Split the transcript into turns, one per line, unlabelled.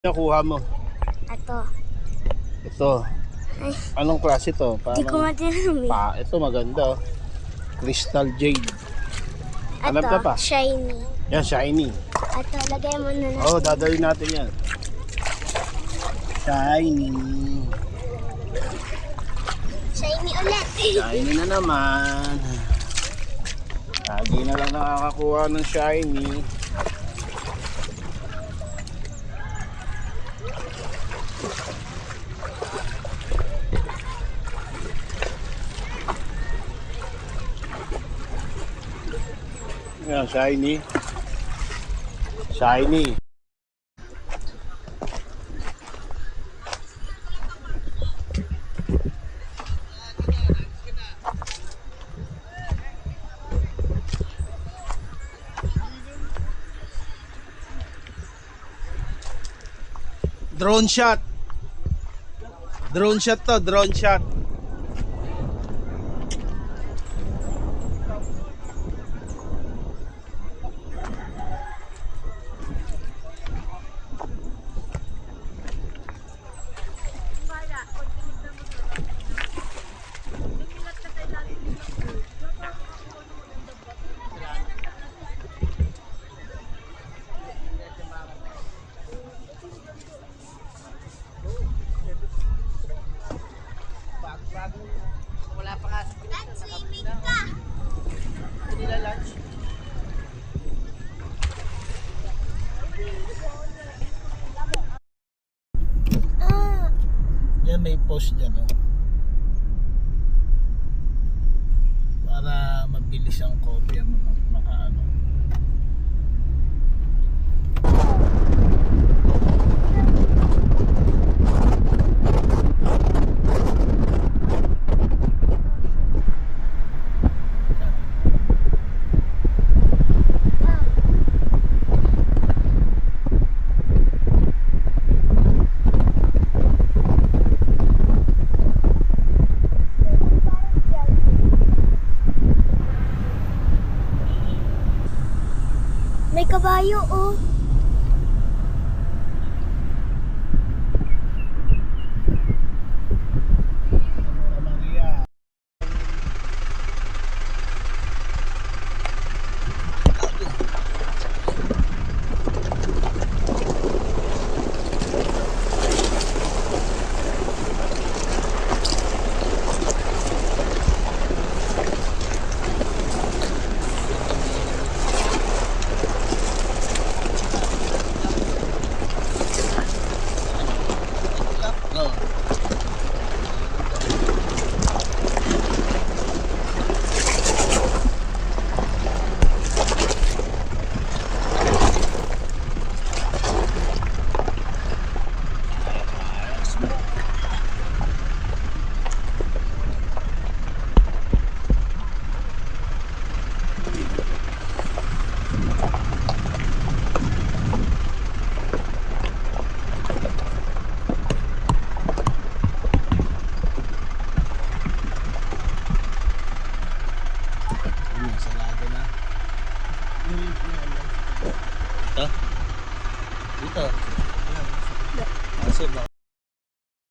Nakuha mo?
Ato.
Ito.
Ay,
Anong klase to?
di ko matinanong eh.
Ito maganda. Oh. Crystal Jade. Hanap ka pa?
Shiny.
Yan, shiny.
Ato, lagay mo na
Oo,
natin.
dadalhin natin yan. Shiny.
Shiny ulit.
Shiny na naman. Lagi na lang nakakakuha ng shiny. Yan, shiny. Shiny. Drone shot. Drone shot to, drone shot. Wala pa ka.
Swimming ka.
Hindi nila lunch. Yan, may post dyan, oh. Para mabilis ang kopya mo makaano.
May kabayo oh.